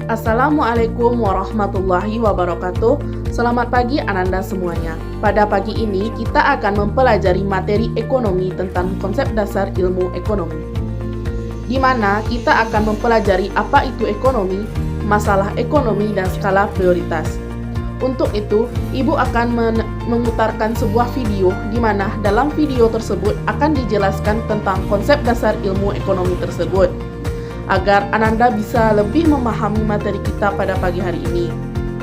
Assalamualaikum warahmatullahi wabarakatuh. Selamat pagi Ananda semuanya. Pada pagi ini kita akan mempelajari materi ekonomi tentang konsep dasar ilmu ekonomi, di mana kita akan mempelajari apa itu ekonomi, masalah ekonomi, dan skala prioritas. Untuk itu, Ibu akan memutarkan sebuah video di mana dalam video tersebut akan dijelaskan tentang konsep dasar ilmu ekonomi tersebut, agar Ananda bisa lebih memahami materi kita pada pagi hari ini.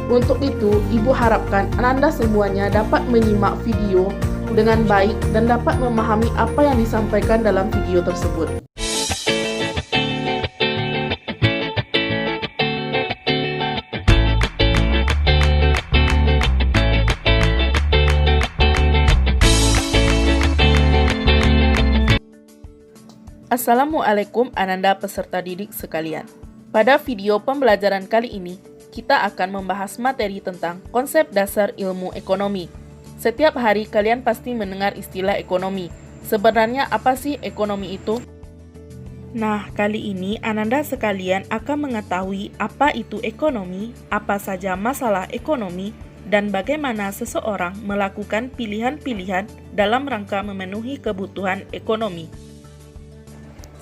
Untuk itu, Ibu harapkan Ananda semuanya dapat menyimak video dengan baik dan dapat memahami apa yang disampaikan dalam video tersebut. Assalamualaikum Ananda peserta didik sekalian. Pada video pembelajaran kali ini, kita akan membahas materi tentang konsep dasar ilmu ekonomi. Setiap hari kalian pasti mendengar istilah ekonomi. Sebenarnya apa sih ekonomi itu? Nah, kali ini Ananda sekalian akan mengetahui apa itu ekonomi, apa saja masalah ekonomi, dan bagaimana seseorang melakukan pilihan-pilihan dalam rangka memenuhi kebutuhan ekonomi.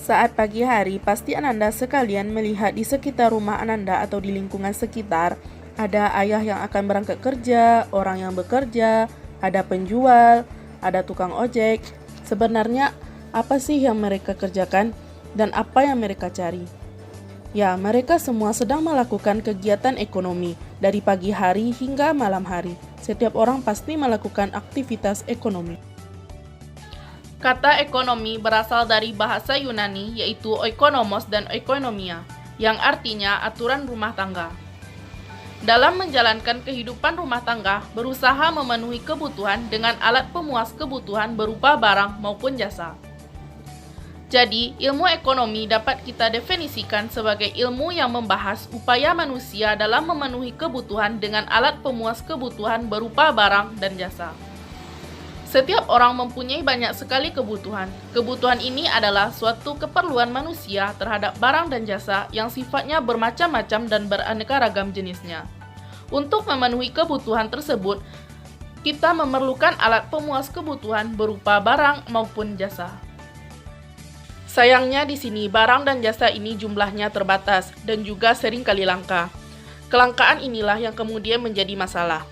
Saat pagi hari, pasti Ananda sekalian melihat di sekitar rumah Ananda atau di lingkungan sekitar, ada ayah yang akan berangkat kerja, orang yang bekerja, ada penjual, ada tukang ojek. Sebenarnya, apa sih yang mereka kerjakan dan apa yang mereka cari? Ya, mereka semua sedang melakukan kegiatan ekonomi, dari pagi hari hingga malam hari. Setiap orang pasti melakukan aktivitas ekonomi. Kata ekonomi berasal dari bahasa Yunani yaitu oikonomos dan oikonomia, yang artinya aturan rumah tangga. Dalam menjalankan kehidupan rumah tangga, berusaha memenuhi kebutuhan dengan alat pemuas kebutuhan berupa barang maupun jasa. Jadi, ilmu ekonomi dapat kita definisikan sebagai ilmu yang membahas upaya manusia dalam memenuhi kebutuhan dengan alat pemuas kebutuhan berupa barang dan jasa. Setiap orang mempunyai banyak sekali kebutuhan. Kebutuhan ini adalah suatu keperluan manusia terhadap barang dan jasa yang sifatnya bermacam-macam dan beraneka ragam jenisnya. Untuk memenuhi kebutuhan tersebut, kita memerlukan alat pemuas kebutuhan berupa barang maupun jasa. Sayangnya di sini barang dan jasa ini jumlahnya terbatas dan juga seringkali langka. Kelangkaan inilah yang kemudian menjadi masalah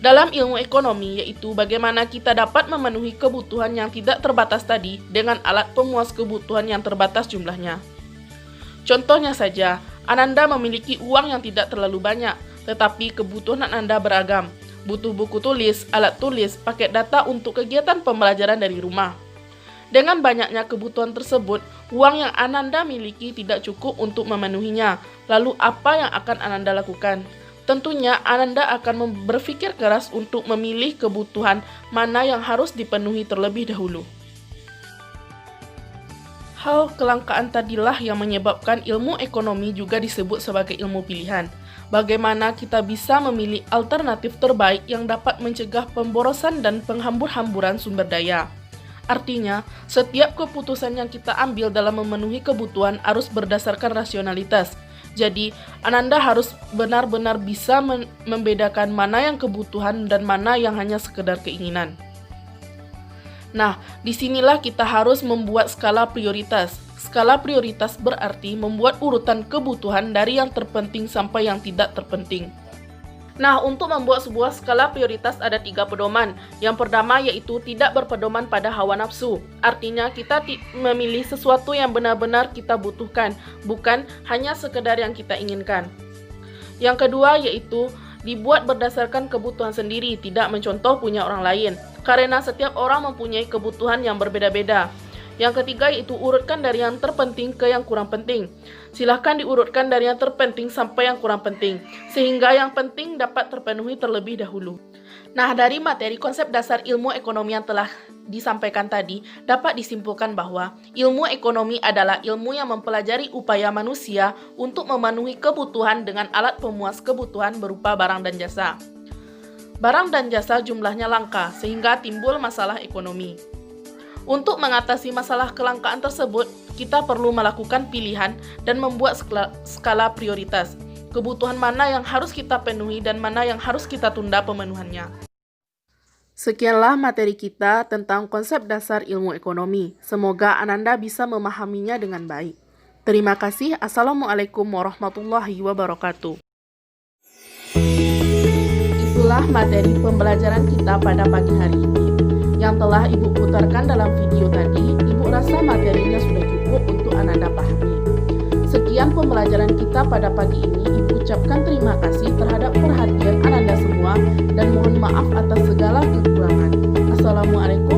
dalam ilmu ekonomi, yaitu bagaimana kita dapat memenuhi kebutuhan yang tidak terbatas tadi dengan alat pemuas kebutuhan yang terbatas jumlahnya. Contohnya saja, Ananda memiliki uang yang tidak terlalu banyak, tetapi kebutuhan Ananda beragam. Butuh buku tulis, alat tulis, paket data untuk kegiatan pembelajaran dari rumah. Dengan banyaknya kebutuhan tersebut, uang yang Ananda miliki tidak cukup untuk memenuhinya. Lalu apa yang akan Ananda lakukan? Tentunya Ananda akan berpikir keras untuk memilih kebutuhan mana yang harus dipenuhi terlebih dahulu. Hal kelangkaan tadilah yang menyebabkan ilmu ekonomi juga disebut sebagai ilmu pilihan. Bagaimana kita bisa memilih alternatif terbaik yang dapat mencegah pemborosan dan penghambur-hamburan sumber daya. Artinya, setiap keputusan yang kita ambil dalam memenuhi kebutuhan harus berdasarkan rasionalitas. Jadi, Ananda harus benar-benar bisa membedakan mana yang kebutuhan dan mana yang hanya sekedar keinginan. Nah, disinilah kita harus membuat skala prioritas. Skala prioritas berarti membuat urutan kebutuhan dari yang terpenting sampai yang tidak terpenting. Nah, untuk membuat sebuah skala prioritas ada 3 pedoman. Yang pertama yaitu tidak berpedoman pada hawa nafsu. Artinya kita memilih sesuatu yang benar-benar kita butuhkan, bukan hanya sekedar yang kita inginkan. Yang kedua yaitu dibuat berdasarkan kebutuhan sendiri, tidak mencontoh punya orang lain. Karena setiap orang mempunyai kebutuhan yang berbeda-beda. Yang ketiga yaitu urutkan dari yang terpenting ke yang kurang penting. Silahkan diurutkan dari yang terpenting sampai yang kurang penting, sehingga yang penting dapat terpenuhi terlebih dahulu. Nah, dari materi konsep dasar ilmu ekonomi yang telah disampaikan tadi, dapat disimpulkan bahwa ilmu ekonomi adalah ilmu yang mempelajari upaya manusia untuk memenuhi kebutuhan dengan alat pemuas kebutuhan berupa barang dan jasa. Barang dan jasa jumlahnya langka, sehingga timbul masalah ekonomi. Untuk mengatasi masalah kelangkaan tersebut, kita perlu melakukan pilihan dan membuat skala prioritas. Kebutuhan mana yang harus kita penuhi dan mana yang harus kita tunda pemenuhannya. Sekianlah materi kita tentang konsep dasar ilmu ekonomi. Semoga Ananda bisa memahaminya dengan baik. Terima kasih. Assalamualaikum warahmatullahi wabarakatuh. Itulah materi pembelajaran kita pada pagi hari ini. Yang telah Ibu putarkan dalam video tadi, Ibu rasa materinya sudah cukup untuk Ananda pahami. Sekian pembelajaran kita pada pagi ini. Ibu ucapkan terima kasih terhadap perhatian Ananda semua dan mohon maaf atas segala kekurangan. Assalamualaikum